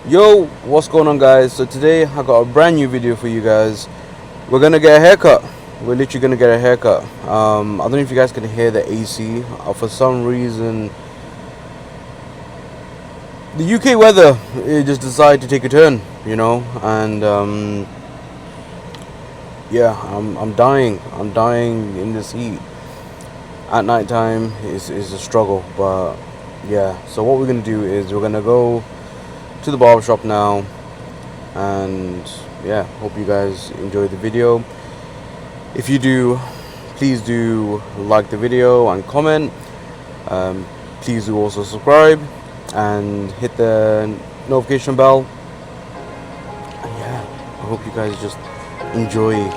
Yo, what's going on, guys? So today I got a brand new video for you guys. We're gonna get a haircut. We're literally gonna get a haircut. I don't know if you guys can hear the AC. For some reason, the UK weather, it just decided to take a turn, and yeah, I'm dying. I'm dying in this heat. At night time is a struggle, but yeah. So what we're gonna do is we're gonna go to the barbershop now, and yeah, hope you guys enjoy the video. If you do, please do like the video and comment. Please do also subscribe and hit the notification bell. And yeah, I hope you guys just enjoy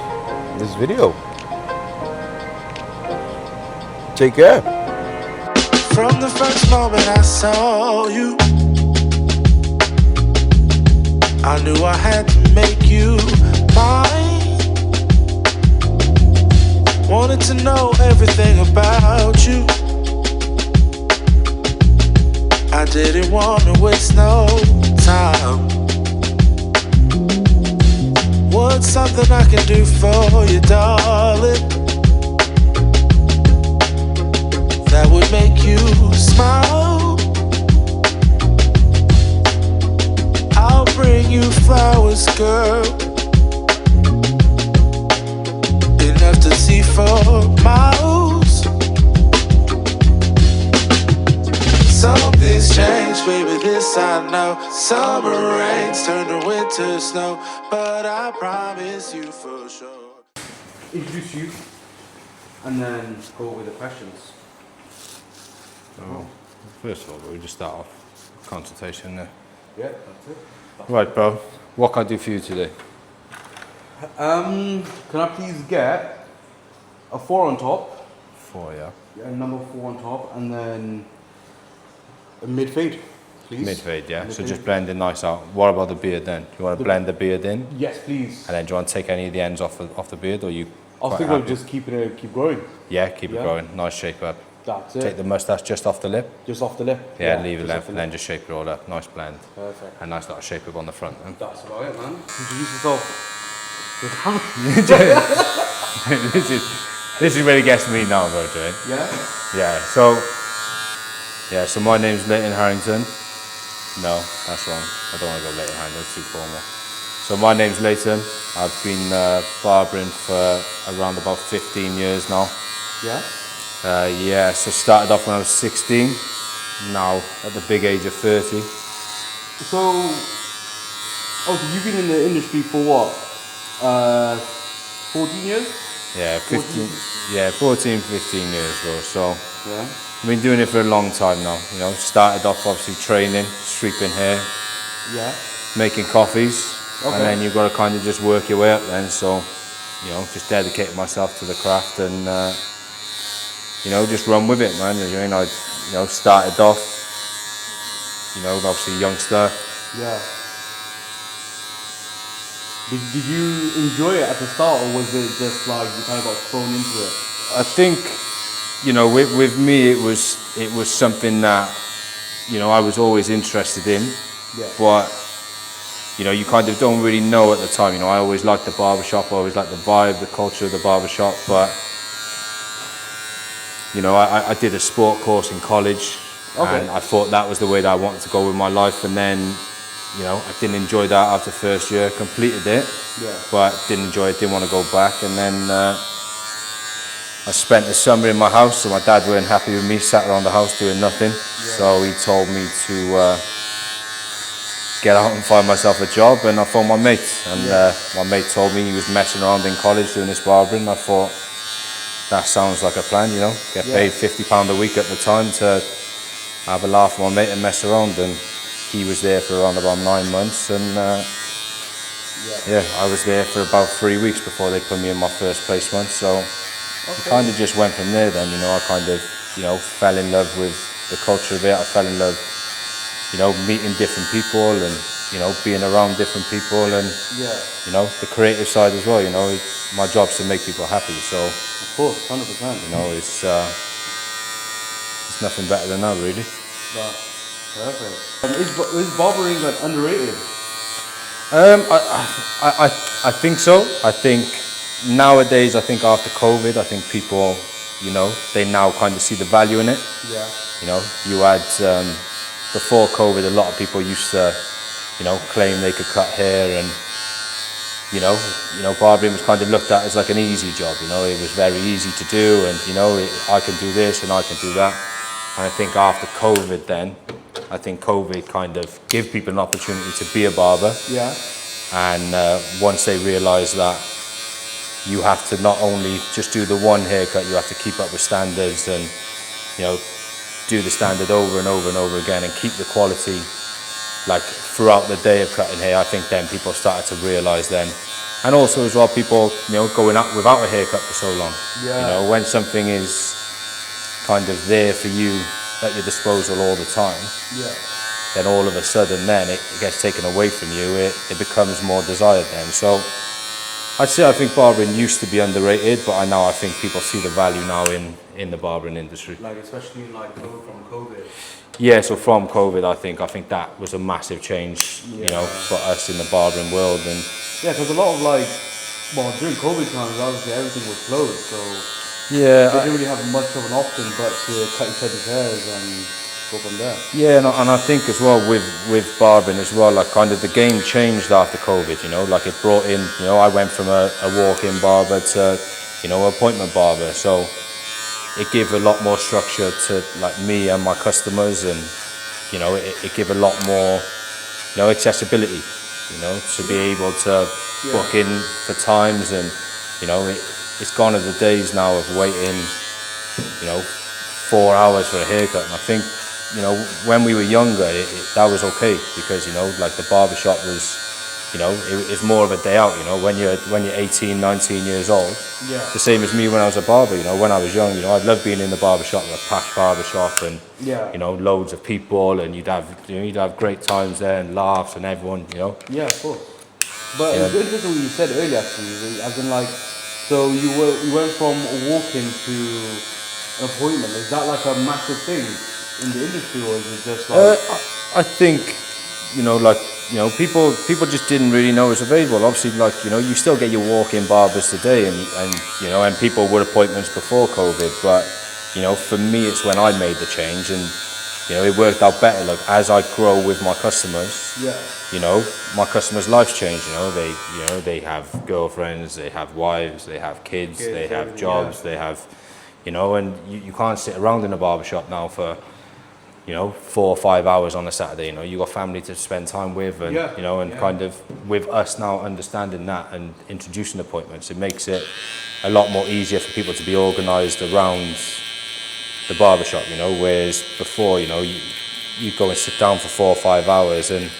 this video. Take care. From the first moment I saw you, I knew I had to make you mine. Wanted to know everything about you. I didn't want to waste no time. What's something I can do for you, darling, that would make you smile? I'll bring you flowers, girl, enough to see for miles. Something's changed, baby, this I know. Summer rains turn to winter snow, but I promise you for sure. Introduce you, and then go with the questions. So, first of all, we just start off consultation there. Yeah, that's it. Right, bro. What can I do for you today? Can I please get a 4 on top? 4, yeah. Yeah, number 4 on top, and then a mid fade, please. Mid fade, yeah. So Mid-fade. just blend it nice out. What about the beard then? Do you want to blend the beard in? Yes, please. And then do you want to take any of the ends off the beard, or you? I was quite thinking of happy? just keep growing. Yeah, keep it Yeah. growing. Nice shape up. That's it. Take the mustache just off the lip. Just off the lip. Yeah, leave it just left, off the and then lip. just shape it all up. Nice blend. Perfect. And nice little shape up on the front. Then. That's about it, man. Introduce yourself. This is where it gets me now, bro, Jay. Yeah. Yeah. So my name's Leighton Harrington. No, that's wrong. I don't want to go Leighton Harrington. That's too formal. So my name's Leighton. I've been barbering for around about 15 years now. Yeah. Yeah. So started off when I was 16. Now at the big age of 30. So, you've been in the industry for what? 14 years? Yeah, 15. Yeah, 14, 15 years, bro. So. Yeah. I've been doing it for a long time now, started off obviously training, sweeping hair, Yeah. making coffees, Okay. and then you've got to kind of just work your way up then, so, just dedicated myself to the craft and, just run with it, man. I started off, obviously youngster. Yeah. Did you enjoy it at the start, or was it just like you kind of got thrown into it? I think, with me it was something that, I was always interested in, Yeah. but you kind of don't really know at the time. I always liked the barbershop, I always liked the vibe, the culture of the barbershop, but I did a sport course in college. Okay. And I thought that was the way that I wanted to go with my life, and then I didn't enjoy that after first year, completed it, Yeah. but didn't enjoy it, didn't want to go back, and then I spent the summer in my house, so my dad weren't happy with me, sat around the house doing nothing. Yeah. So he told me to get out and find myself a job, and I phoned my mate. And my mate told me he was messing around in college doing this barbering. I thought, that sounds like a plan, Get paid £50 a week at the time to have a laugh with my mate and mess around. And he was there for around about 9 months, and I was there for about 3 weeks before they put me in my first placement. So. It kind of just went from there then, I kind of, fell in love with the culture of it. I fell in love, meeting different people and, being around different people and, the creative side as well, my job's to make people happy, so. Of course, 100%. It's nothing better than that, really. But Perfect. Is barbering like underrated? I think so. I think nowadays, I think after COVID, I think people, they now kind of see the value in it. Yeah. You had, before COVID, a lot of people used to, claim they could cut hair and, barbering was kind of looked at as like an easy job, it was very easy to do and, I can do this and I can do that. And I think after COVID then, I think COVID kind of gave people an opportunity to be a barber. Yeah. And once they realise that you have to not only just do the one haircut, you have to keep up with standards and, do the standard over and over and over again and keep the quality like throughout the day of cutting hair. I think then people started to realise then. And also as well, people, going out without a haircut for so long. Yeah. When something is kind of there for you at your disposal all the time, Yeah. then all of a sudden then it gets taken away from you, it becomes more desired then. So I'd say I think barbering used to be underrated, but I think people see the value now in the barbering industry. Like especially from COVID. Yeah, so from COVID I think that was a massive change, for us in the barbering world. And yeah, because a lot of during COVID times obviously everything was closed, so yeah, they didn't really have much of an option but to cut each other's hairs and go from there. Yeah, and I think as well with barbering as well, like kind of the game changed after COVID, like it brought in, I went from a walk-in barber to, appointment barber. So it gave a lot more structure to like me and my customers and, it gave a lot more, accessibility, to be able to book in for times and, it's gone are the days now of waiting, 4 hours for a haircut. And I think, when we were younger, that was okay because, like the barbershop was, it's more of a day out, when you're 18, 19 years old. Yeah. The same as me when I was a barber, when I was young, I'd love being in the barbershop, a packed barbershop and, loads of people and you'd have great times there and laughs and everyone, Yeah, of course. But it's interesting what you said earlier actually, as in like, so you went from a walk-in to an appointment. Is that like a massive thing in the industry, or is it just like? I think, people just didn't really know it was available. Obviously, you still get your walk-in barbers today, and people were appointments before COVID. But for me, it's when I made the change, and it worked out better. Like as I grow with my customers, my customers' lives change. They have girlfriends, they have wives, they have kids, they have jobs, they have, and you can't sit around in a barbershop now for 4 or 5 hours on a Saturday. You got family to spend time with, and kind of with us now understanding that and introducing appointments, it makes it a lot more easier for people to be organised around the barbershop. Whereas before, you go and sit down for 4 or 5 hours, and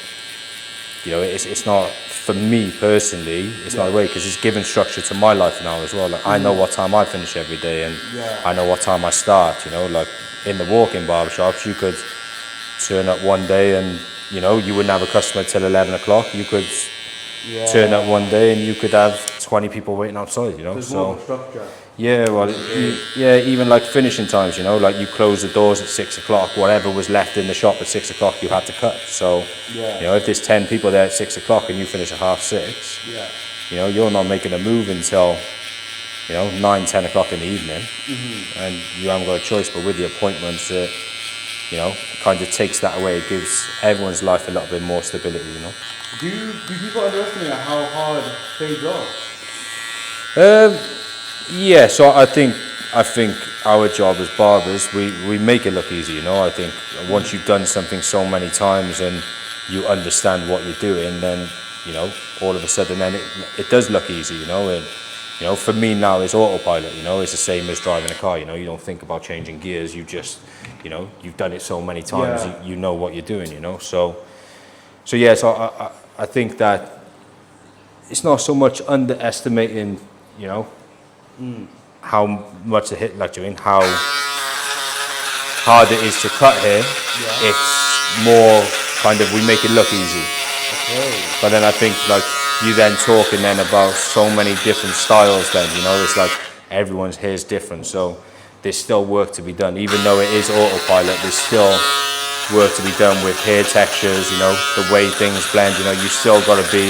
it's not, for me personally, it's not a way, because it's given structure to my life now as well. Like I know what time I finish every day, and I know what time I start. Like in the walk-in barbershops, you could turn up one day and you wouldn't have a customer till 11 o'clock. You could turn up one day and you could have 20 people waiting outside. There's more of a structure. Yeah, well, even like finishing times, like you close the doors at 6 o'clock, whatever was left in the shop at 6 o'clock, you had to cut. So, if there's 10 people there at 6 o'clock and you finish at 6:30, you're not making a move until, 9, 10 o'clock in the evening, and you haven't got a choice. But with the appointments, it kind of takes that away. It gives everyone's life a little bit more stability, Do people underestimate how hard fades are? Yeah, so I think our job as barbers, we make it look easy, I think once you've done something so many times and you understand what you're doing, then, all of a sudden then it does look easy, and, for me now it's autopilot, it's the same as driving a car, you don't think about changing gears, you just, you've done it so many times, you know what you're doing, so I think that it's not so much underestimating, how much the hit, how hard it is to cut hair. It's more kind of, we make it look easy. But then I think you then talking then about so many different styles then, it's like everyone's hair is different. So there's still work to be done. Even though it is autopilot, there's still work to be done with hair textures, you know, the way things blend, you know, you still got to be,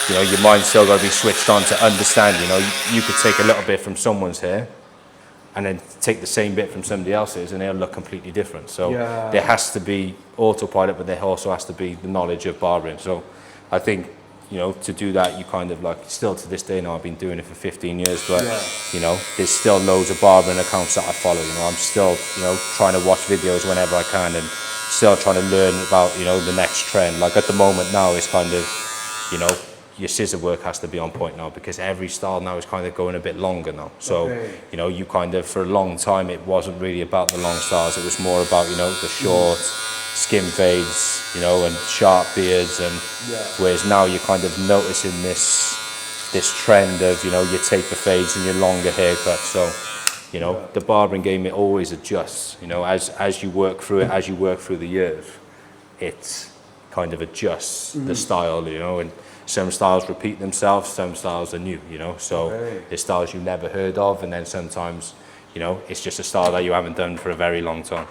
you know, your mind's still got to be switched on to understand, you know, you could take a little bit from someone's hair and then take the same bit from somebody else's and they'll look completely different. So there has to be autopilot, but there also has to be the knowledge of barbering. So I think, you know, to do that, you kind of like, still to this day now, I've been doing it for 15 years, but, you know, there's still loads of barbering accounts that I follow, you know, I'm still, you know, trying to watch videos whenever I can and still trying to learn about, you know, the next trend. Like at the moment now, it's kind of, you know, your scissor work has to be on point now because every style now is kind of going a bit longer now. So, you know, you kind of, for a long time, it wasn't really about the long styles. It was more about, you know, the short, skin fades, you know, and sharp beards. And whereas now you're kind of noticing this trend of, you know, your taper fades and your longer haircuts. So, you know, the barbering game, it always adjusts, you know, as you work through it, as you work through the years, it kind of adjusts the style, you know, and some styles repeat themselves, some styles are new, you know, so there's styles you never heard of, and then sometimes, you know, it's just a style that you haven't done for a very long time.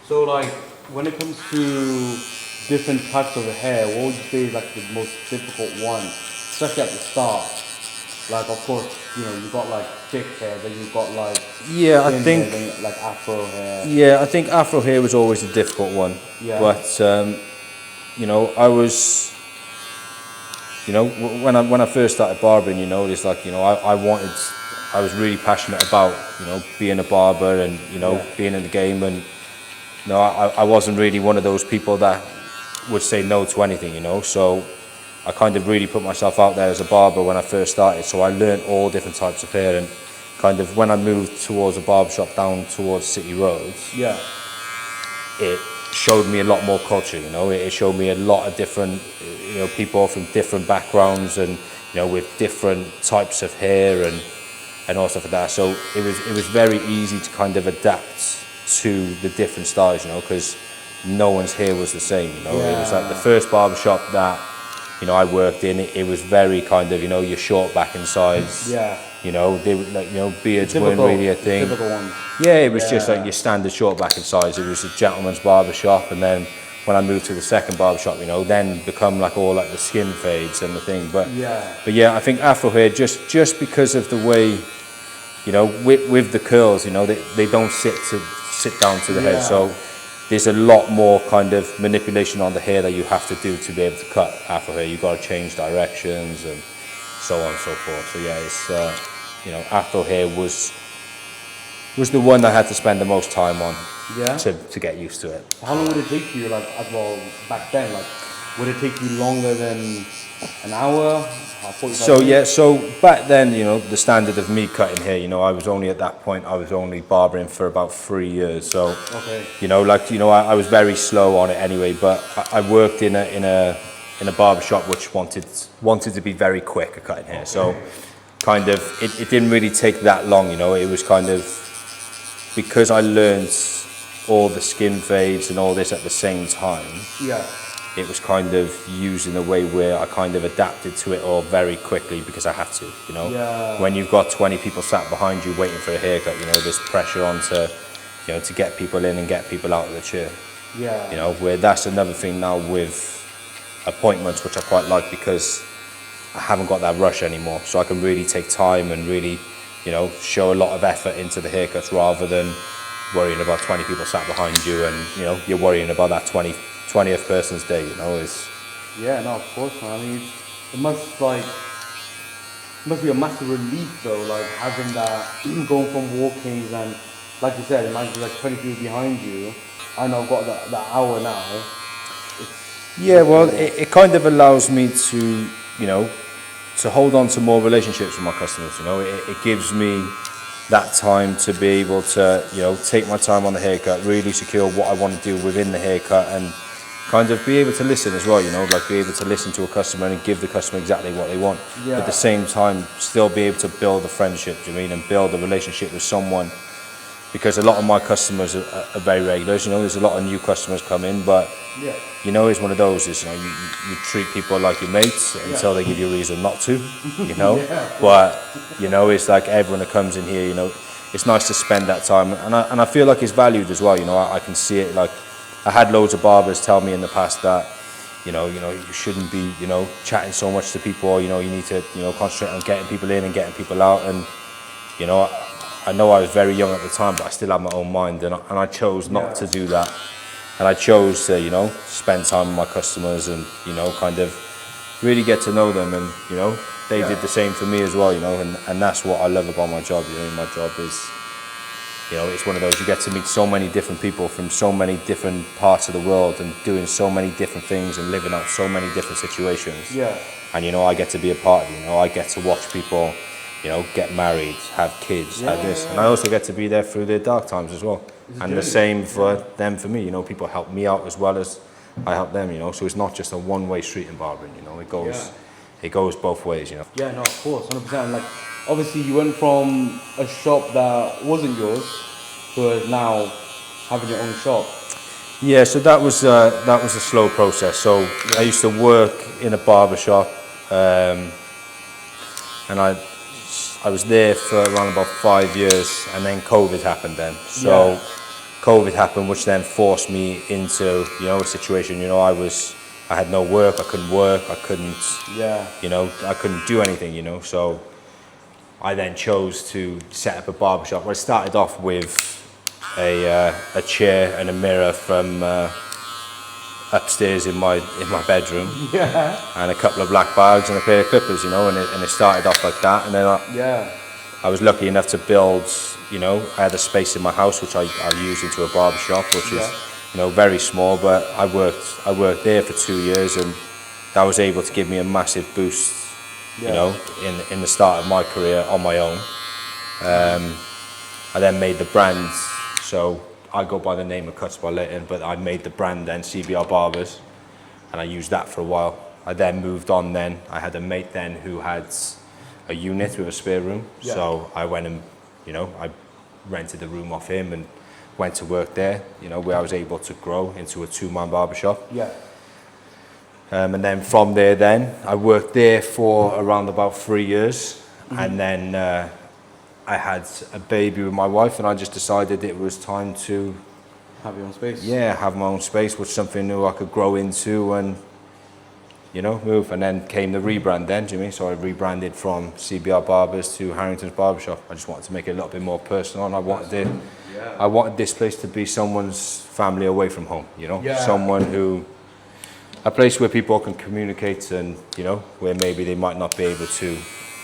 So like, when it comes to different types of hair, what would you say is like the most difficult one, especially at the start? Like, of course, you know, you've got like thick hair, then you've got like I think hair, then, like afro hair. Yeah, I think afro hair was always a difficult one. But you know, I was, you know, when I first started barbering, you know, it's like, you know, I was really passionate about, you know, being a barber and, you know, being in the game, and, you know, I wasn't really one of those people that would say no to anything, you know, so I kind of really put myself out there as a barber when I first started, so I learned all different types of hair, and kind of when I moved towards a barbershop down towards City Roads, it showed me a lot more culture, you know, it showed me a lot of different, you know, people from different backgrounds and, you know, with different types of hair and all stuff like that. So it was very easy to kind of adapt to the different styles, you know, because no one's hair was the same, you know. It was like the first barbershop that, you know, I worked in, it was very kind of, you know, your short back and sides. You know, they were like, you know, beards weren't really a thing. Yeah, it was just like your standard short back and sides. It was a gentleman's barbershop, and then when I moved to the second barbershop, you know, then become like all like the skin fades and the thing. But yeah, I think afro hair, just because of the way, you know, with the curls, you know, they don't sit down to the head. So there's a lot more kind of manipulation on the hair that you have to do to be able to cut afro hair. You've got to change directions and so on and so forth. So yeah, it's you know, afro hair was the one I had to spend the most time on to get used to it. How long would it take you, like, as well, back then? Like, would it take you longer than an hour? So yeah, so back then, you know, the standard of me cutting hair, you know, I was only at that point, I was only barbering for about 3 years. So, you know, like, you know, I was very slow on it anyway, but I worked in a barbershop which wanted to be very quick at cutting hair. So kind of, it didn't really take that long, you know, it was kind of, because I learned all the skin fades and all this at the same time, it was kind of used in a way where I kind of adapted to it all very quickly because I had to, you know. When you've got 20 people sat behind you waiting for a haircut, you know, there's pressure on to, you know, to get people in and get people out of the chair. You know, where that's another thing now with appointments, which I quite like because I haven't got that rush anymore. So I can really take time and really, you know, show a lot of effort into the haircuts rather than worrying about 20 people sat behind you and, you know, you're worrying about that 20th person's day, you know. Is no, of course, man. I mean, it must be a massive relief though, like having that, going from walk-ins and, like you said, it might be like 20 people behind you. I know I've got that hour now. Well, it kind of allows me to, you know, to hold on to more relationships with my customers, you know. It gives me that time to be able to, you know, take my time on the haircut, really secure what I want to do within the haircut, and kind of be able to listen as well, you know, like be able to listen to a customer and give the customer exactly what they want. At the same time, still be able to build a friendship, do you mean, and build a relationship with someone, because a lot of my customers are very regulars, you know. There's a lot of new customers come in, but you know, it's one of those, is, you know, you treat people like your mates until they give you a reason not to, you know. But, you know, it's like everyone that comes in here, you know, it's nice to spend that time, and I feel like it's valued as well, you know. I can see it, like, I had loads of barbers tell me in the past that, you shouldn't be, chatting so much to people, or, you need to, concentrate on getting people in and getting people out. And, I know I was very young at the time, but I still had my own mind, and I chose not to do that. And I chose to, spend time with my customers and, kind of really get to know them. And, they did the same for me as well, and that's what I love about my job. My job is, it's one of those, you get to meet so many different people from so many different parts of the world and doing so many different things and living out so many different situations. Yeah. And, I get to be a part of it, I get to watch people, get married, have kids, have this. And I also get to be there through their dark times as well. And the same for them, for me, people help me out as well as I help them, so it's not just a one-way street in barbering, it goes both ways, Yeah, no, of course, 100%. Like, obviously you went from a shop that wasn't yours to now having your own shop. Yeah, so that was a slow process. So I used to work in a barbershop, and I was there for around about 5 years, and then COVID happened then. So COVID happened, which then forced me into, a situation, I had no work, I couldn't work, I couldn't, I couldn't do anything, so I then chose to set up a barbershop. Well, I started off with a chair and a mirror from upstairs in my bedroom, and a couple of black bags and a pair of clippers, and it started off like that. And then I was lucky enough to build, I had a space in my house which I used into a barbershop, which is, very small, but I worked there for 2 years, and that was able to give me a massive boost, in the start of my career on my own. I then made the brand, so I go by the name of Cuts by Leighton, but I made the brand then CBR Barbers, and I used that for a while. I then moved on then. I had a mate then who had a unit with a spare room, so I went and, I rented the room off him and went to work there, where I was able to grow into a 2-man barbershop. And then from there then, I worked there for around about 3 years, and then I had a baby with my wife, and I just decided it was time to have your own space. Yeah, have my own space, which is something new I could grow into and, move. And then came the rebrand then, do you mean? So I rebranded from CBR Barbers to Harringtons Barbershop. I just wanted to make it a little bit more personal, and I wanted this place to be someone's family away from home, a place where people can communicate and, where maybe they might not be able to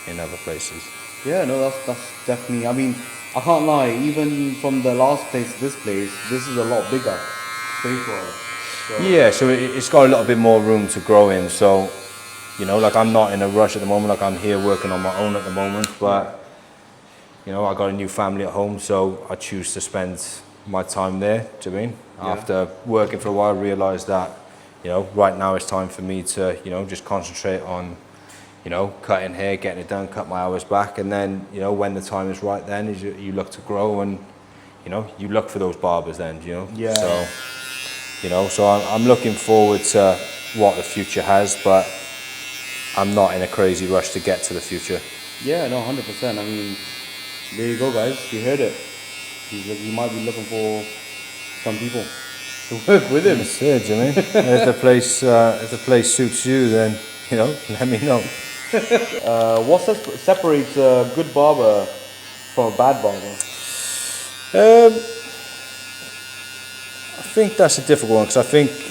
in other places. Yeah, no, that's definitely, I mean, I can't lie, even from the last place to this place, this is a lot bigger space-wise. So. Yeah, so it's got a little bit more room to grow in, so, like I'm not in a rush at the moment, like I'm here working on my own at the moment, but, I got a new family at home, so I choose to spend my time there, do you mean? After working for a while, I realised that, right now it's time for me to, just concentrate on, cutting hair, getting it done, cut my hours back, and then, when the time is right, then you look to grow, and you look for those barbers then, So I'm looking forward to what the future has, but I'm not in a crazy rush to get to the future. Yeah, no, 100%. I mean, there you go, guys. You heard it. He might be looking for some people to work with him. That's it, Jimmy. If the place suits you, then let me know. What separates a good barber from a bad barber? I think that's a difficult one, because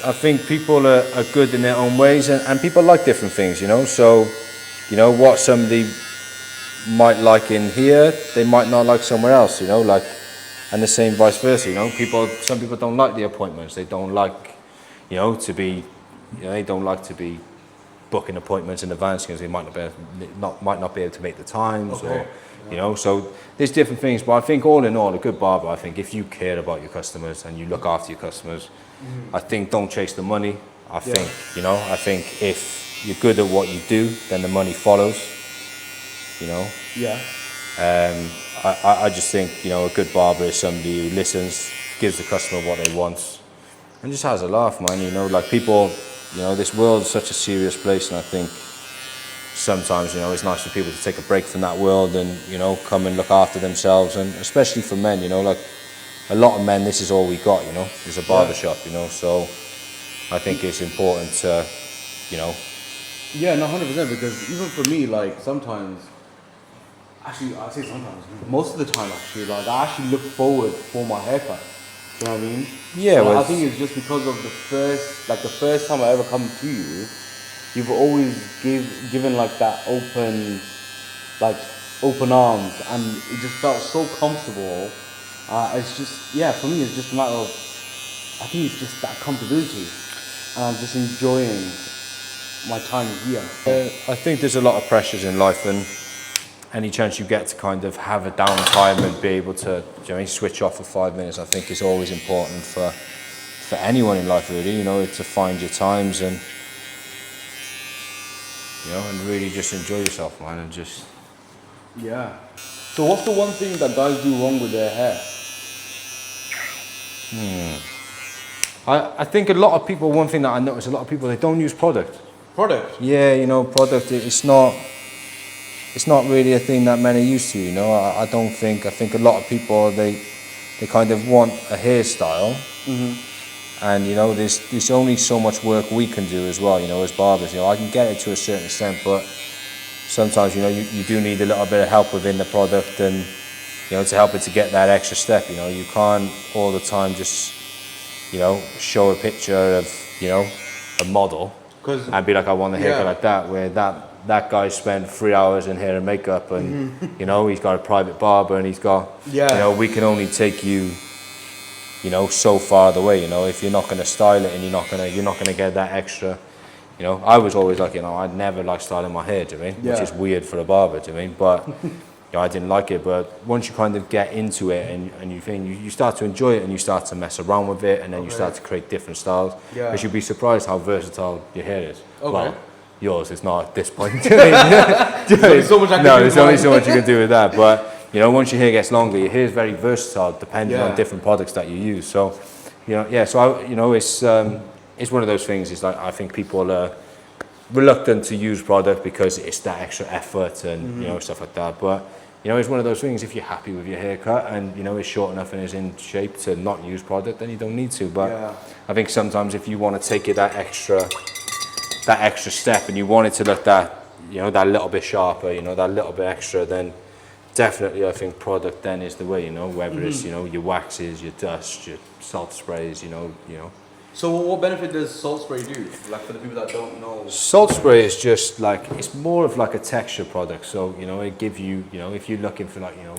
I think people are good in their own ways, and people like different things, So, what somebody might like in here, they might not like somewhere else, and the same vice versa, Some people don't like the appointments. They don't like, to be, they don't like to be booking appointments in advance because they might not be able to make the times, or so there's different things. But I think all in all, a good barber, I think if you care about your customers and you look after your customers, I think don't chase the money. I think if you're good at what you do, then the money follows. I just think a good barber is somebody who listens, gives the customer what they want, and just has a laugh, man. Like people. This world is such a serious place, and I think sometimes, it's nice for people to take a break from that world and, come and look after themselves, and especially for men, like a lot of men, this is all we got, you know, is a barbershop, you know, so I think it's important to, you know. Yeah, no, 100%, because even for me, like, sometimes, actually, I say sometimes, most of the time, actually, like, I actually look forward for my haircut. You know what I mean? Yeah, Well, well, I think it's just because of the first time I ever come to you, you've always given like that open arms, and it just felt so comfortable. It's just, yeah, for me, it's just a matter of, I think it's just that comfortability, and I'm just enjoying my time here. I think there's a lot of pressures in life, and any chance you get to kind of have a downtime and be able to, you know, switch off for 5 minutes, I think is always important for anyone in life, really, you know, to find your times and, you know, and really just enjoy yourself, man, and just... Yeah. So what's the one thing that guys do wrong with their hair? I think a lot of people, one thing that I notice, a lot of people, they don't use product. Product? Yeah, you know, product, it's not really a thing that men are used to, you know. I think a lot of people, they kind of want a hairstyle, and, you know, there's only so much work we can do as well, you know, as barbers. You know, I can get it to a certain extent, but sometimes, you know, you do need a little bit of help within the product, and, you know, to help it to get that extra step. You know, you can't all the time just, you know, show a picture of, you know, a model and be like, I want a haircut like that, where that guy spent 3 hours in hair and makeup, and you know, he's got a private barber, and he's got, you know, we can only take you, you know, so far the way. You know, if you're not going to style it, and you're not going to get that extra. You know, I was always like, you know, I'd never like styling my hair, do you mean? Which is weird for a barber, do you mean? But you know, I didn't like it. But once you kind of get into it, and you start to enjoy it, and you start to mess around with it, and then you start to create different styles. Because you'd be surprised how versatile your hair is. Well, yours is not at this point. There's only so much I can do. There's only so much you can do with that. But you know, once your hair gets longer, your hair is very versatile, depending on different products that you use. So, you know, yeah. So you know, it's one of those things. It's like, I think people are reluctant to use product because it's that extra effort and you know, stuff like that. But you know, it's one of those things. If you're happy with your haircut, and you know, it's short enough and is in shape to not use product, then you don't need to. But I think sometimes if you want to take it that extra step, and you want it to look that, you know, that little bit sharper, you know, that little bit extra, then definitely I think product then is the way, you know, whether it's, you know, your waxes, your dust, your salt sprays, you know. So what benefit does salt spray do? Like, for the people that don't know. Salt spray is just like, it's more of like a texture product. So, you know, it gives you, you know, if you're looking for like, you know,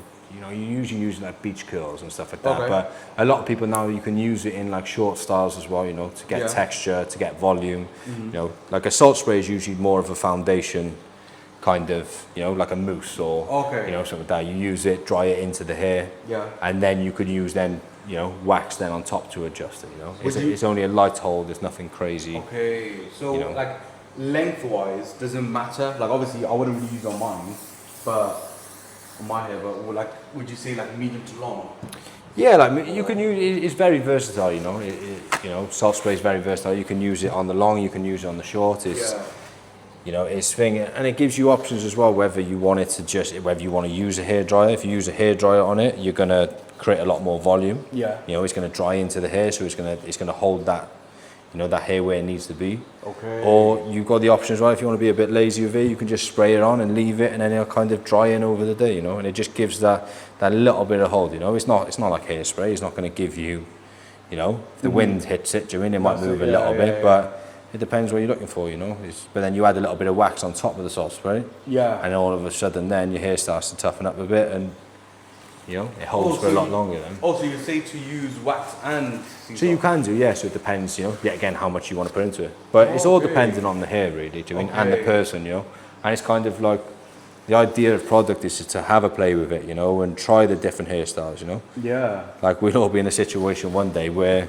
you usually use like beach curls and stuff like that. But a lot of people now, you can use it in like short styles as well, you know, to get texture, to get volume. You know, like a salt spray is usually more of a foundation kind of, you know, like a mousse or, you know, something like that. You use it, dry it into the hair, and then you could use then, you know, wax then on top to adjust it, you know. It's only a light hold, there's nothing crazy. Okay, so, you know, like, lengthwise, doesn't matter? Like, obviously, I wouldn't really use it on mine, but on my hair, but like, would you say like medium to long? Yeah, like you can use, it's very versatile, you know. You know, salt spray is very versatile. You can use it on the long, you can use it on the short. It's, you know, it's thing, and it gives you options as well, whether you want it to just, whether you want to use a hairdryer. If you use a hairdryer on it, you're gonna create a lot more volume. You know, it's gonna dry into the hair, so it's gonna hold that, you know, that hair where it needs to be. Or you've got the option as well, if you want to be a bit lazy with it, you can just spray it on and leave it, and then it'll kind of dry in over the day, you know, and it just gives that little bit of hold, you know. It's not like hairspray. It's not going to give you, you know, if the wind hits it, it might move a little bit, but it depends what you're looking for, you know. But then you add a little bit of wax on top of the salt spray, and all of a sudden then your hair starts to toughen up a bit, and you know, it holds for a lot longer then. So you would say to use wax and so you can do, so it depends, you know, yet again, how much you want to put into it. But it's all dependent on the hair, really, and the person, you know. And it's kind of like, the idea of product is to have a play with it, you know, and try the different hairstyles, you know. Like, we'll all be in a situation one day where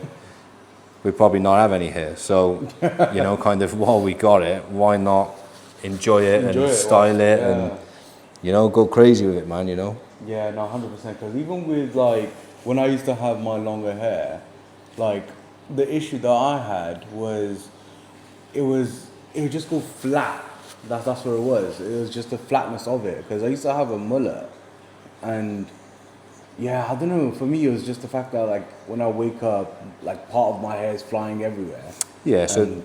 we probably not have any hair. So, you know, kind of while we got it, why not enjoy it, style it, and, you know, go crazy with it, man, you know. Yeah, no, 100%. Because even with, like, when I used to have my longer hair, like, the issue that I had was, it would just go flat. That's what it was. It was just the flatness of it. Because I used to have a mullet, and Yeah, I don't know. For me, it was just the fact that like when I wake up, like part of my hair is flying everywhere. Yeah, so And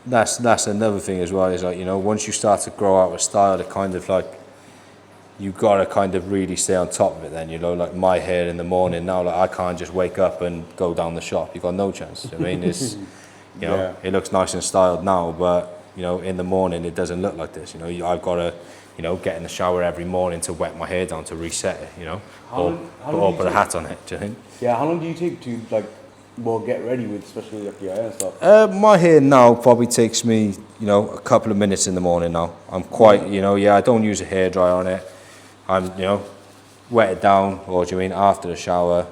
that's another thing as well. Is like, you know, once you start to grow out a style, it kind of like you gotta kind of really stay on top of it. Then, you know, like my hair in the morning now, like I can't just wake up and go down the shop. You got no chance. I mean, it's you know, Yeah. it looks nice and styled now, but you know, in the morning it doesn't look like this. You know, I've got to, you know, get in the shower every morning to wet my hair down to reset it. You know, How long or do you put a take? hat on it. Do you think? Yeah, how long do you take to like, well, get ready with, especially like your hair and stuff? My hair now probably takes me, you know, a couple of minutes in the morning now. I'm quite, you know, I don't use a hairdryer on it. I'm, you know, wet it down, or do you mean after the shower,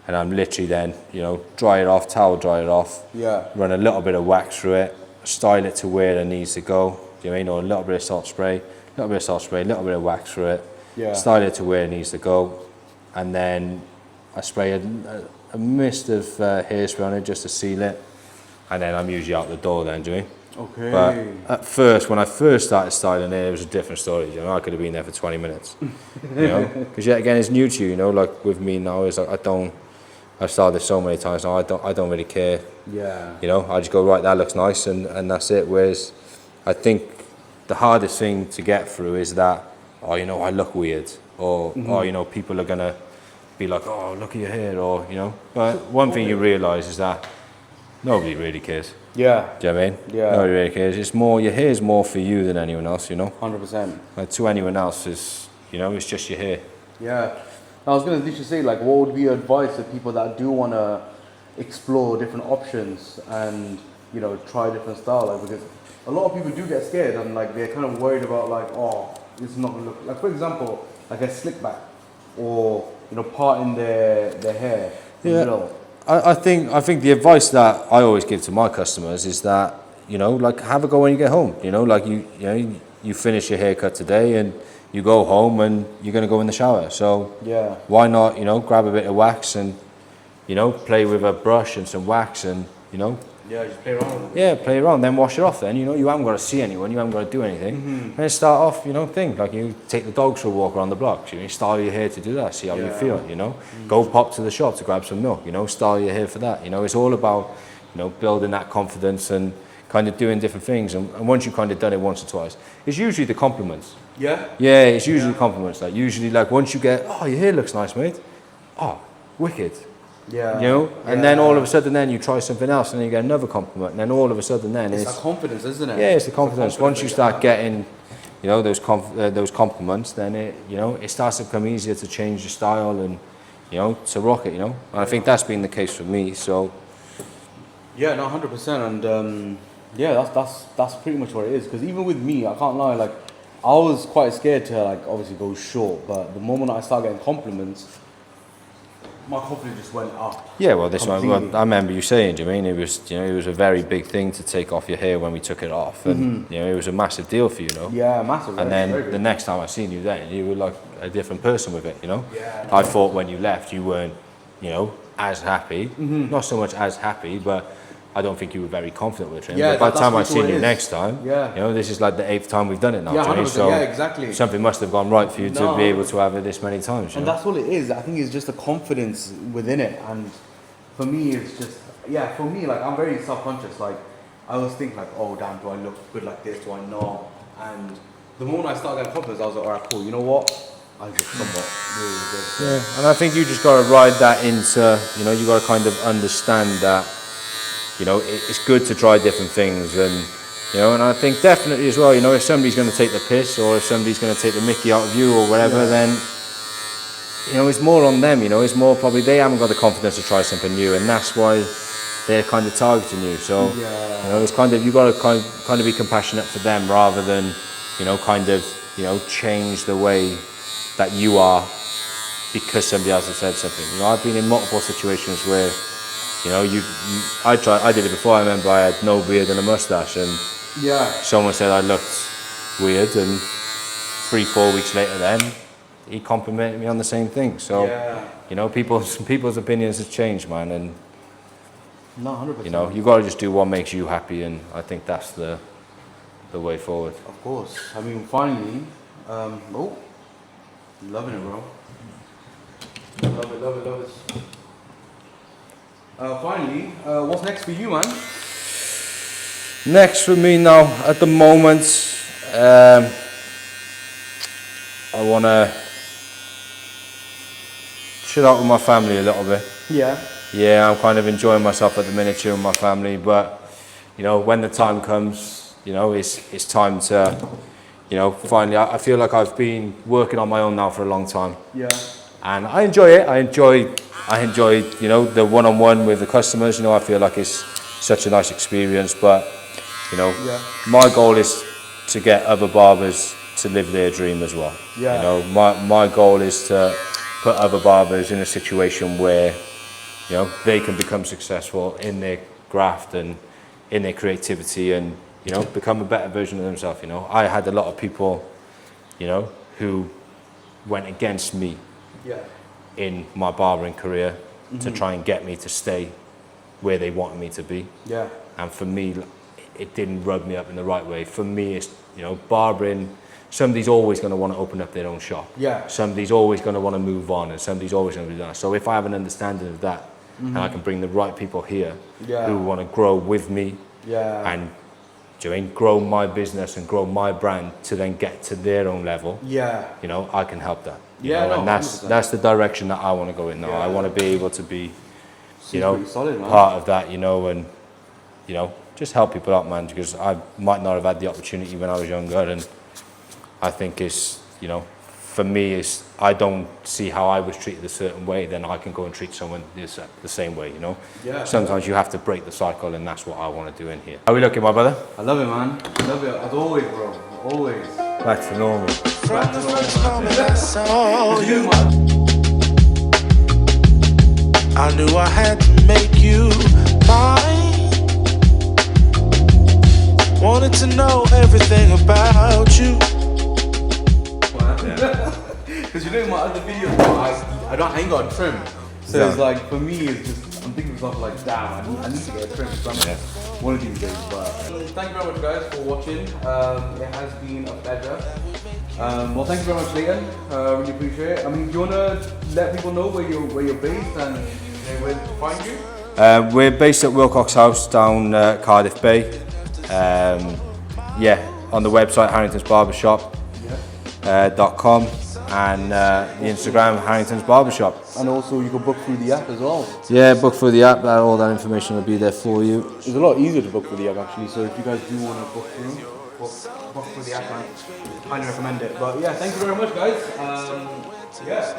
and I'm literally then, you know, dry it off, towel dry it off, Yeah. run a little bit of wax through it, style it to where it needs to go, do you mean, or a little bit of salt spray, a little bit of wax through it, Yeah. style it to where it needs to go, and then I spray a mist of hairspray on it just to seal it, and then I'm usually out the door then, do you mean? Okay. But at first, when I first started styling it was a different story. You know, I could have been there for 20 minutes. You know, because yet again, it's new to you. You know, like with me now, is like I've started this so many times now. I don't really care. Yeah. You know, I just go right. That looks nice, and that's it. Whereas, I think the hardest thing to get through is that, oh, you know, I look weird, or oh, you know, people are gonna be like, oh, look at your hair, or you know. But one thing you realise is that nobody really cares. Yeah. Do you know what I mean? Yeah. Nobody really cares. It's more, your hair is more for you than anyone else, you know? 100%. Like to anyone else is, you know, it's just your hair. Yeah. I was going to literally say, like, what would be your advice to people that do want to explore different options and, you know, try different style? Like, because a lot of people do get scared and, like, they're kind of worried about, like, oh, this is not going to look... Like, for example, like a slick back or, you know, parting their hair in the middle. I think the advice that I always give to my customers is that, you know, like have a go when you get home. You know, like you finish your haircut today and you go home and you're going to go in the shower. So Yeah. why not, you know, grab a bit of wax and, you know, play with a brush and some wax and, you know, Yeah, just play around with it. yeah, play around, then wash it off then, you know, you haven't got to see anyone, you haven't got to do anything. And then start off, you know, like you take the dogs for a walk around the block, you know, style your hair to do that, see how you feel, you know. Go pop to the shop to grab some milk, you know, style your hair for that. You know, it's all about, you know, building that confidence and kind of doing different things. And once you've kind of done it once or twice, it's usually the compliments. Yeah? Yeah, it's usually the compliments. Like usually like once you get, oh, your hair looks nice, mate. Oh, wicked. Yeah. You know, and then all of a sudden then you try something else and then you get another compliment and then all of a sudden then It's that confidence, isn't it? yeah, it's the confidence. It's the Once you confidence start getting, you know, those compliments, then it, you know, it starts to become easier to change your style and, you know, to rock it. You know, and I think that's been the case for me. So Yeah, no, 100%, and yeah, that's pretty much what it is. Because even with me, I can't lie, like I was quite scared to like obviously go short, but the moment I started getting compliments, my confidence just went up. yeah, well, this one, Completely. well, I remember you saying, do you mean it was, you know, it was a very big thing to take off your hair when we took it off, and you know, it was a massive deal for you, you know. Yeah, massive. And very, then very the big. next time I seen you, then you were like a different person with it, you know. Yeah. I thought when you left, you weren't, you know, as happy. Not so much as happy, but I don't think you were very confident with it. Yeah, but by the that's time I what seen it you is. next time, Yeah. you know, this is like the 8th time we've done it now. Yeah, do you know? 100%, So yeah, exactly. something must have gone right for you to No. be able to have it this many times. You And know? that's all it is. I think it's just the confidence within it. And for me, it's just, yeah, for me, like, I'm very self-conscious. Like, I always think, like, oh, damn, do I look good like this? Do I not? And the moment I started getting confidence, I was like, all right, cool. You know what? I look somewhat really good. Yeah, and I think you just got to ride that into, you know, you got to kind of understand that, you know, it's good to try different things, and you know, and I think definitely as well, you know, if somebody's going to take the piss or if somebody's going to take the mickey out of you or whatever, then you know, it's more on them. You know, it's more probably they haven't got the confidence to try something new, and that's why they're kind of targeting you. So you know, it's kind of, you got to kind of be compassionate for them rather than, you know, kind of, you know, change the way that you are because somebody else has said something. You know, I've been in multiple situations where, you know, I did it before. I remember I had no beard and a mustache, and Yeah. someone said I looked weird, and 3-4 weeks later, then he complimented me on the same thing. So, Yeah. you know, people's opinions have changed, man, and No, 100%. you know, you got to just do what makes you happy, and I think that's the way forward. Of course. I mean, finally, oh, loving it, bro. Love it, love it, love it. Finally, what's next for you, man? Next for me now, at the moment, I want to chill out with my family a little bit. Yeah. Yeah, I'm kind of enjoying myself at the minute, chilling with my family, but, you know, when the time comes, you know, it's time to, you know, finally, I feel like I've been working on my own now for a long time. Yeah. And I enjoy it. I enjoy, you know, the one-on-one with the customers. You know, I feel like it's such a nice experience. But, you know, my goal is to get other barbers to live their dream as well. Yeah. You know, my goal is to put other barbers in a situation where, you know, they can become successful in their graft and in their creativity and, you know, become a better version of themselves. You know, I had a lot of people, you know, who went against me in my barbering career to try and get me to stay where they wanted me to be. Yeah. And for me, it didn't rub me up in the right way. For me, it's, you know, barbering, somebody's always going to want to open up their own shop. Yeah. Somebody's always going to want to move on, and somebody's always going to do that. So if I have an understanding of that, and I can bring the right people here who want to grow with me and, do you know what I mean, grow my business and grow my brand to then get to their own level, you know, I can help that. You know, and that's the direction that I want to go in now. I want to be able to be, you know, solid, part of that, you know, and, you know, just help people out, man, because I might not have had the opportunity when I was younger, and I think it's, you know, for me, it's, I don't see how I was treated a certain way, then I can go and treat someone the same way, you know? Yeah. Sometimes you have to break the cycle, and that's what I want to do in here. How are we looking, my brother? I love it, man. I love it, as always, bro. Always. Back to normal. From the first moment I saw you, I knew I had to make you mine. Wanted to know everything about you. Because you know in my other videos, I ain't got a trim. So it's like, for me, it's just, I'm thinking to myself like, damn, I need to get a trim somewhere one of these days. But thank you very much, guys, for watching. It has been a pleasure. Well, thank you very much, Leighton. Really appreciate it. I mean, do you want to let people know where you're based and where to find you? We're based at Wilcox House down Cardiff Bay. Yeah, on the website Harringtons Barbershop. .com and the Instagram Harringtons Barbershop. And also you can book through the app as well. Yeah, book through the app. All that information will be there for you. It's a lot easier to book through the app actually. So if you guys do want to book through the app, I highly recommend it. But yeah, thank you very much, guys. Yeah,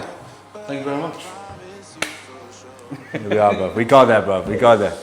thank you very much. Here we are, bro. We got there, bro. We got there.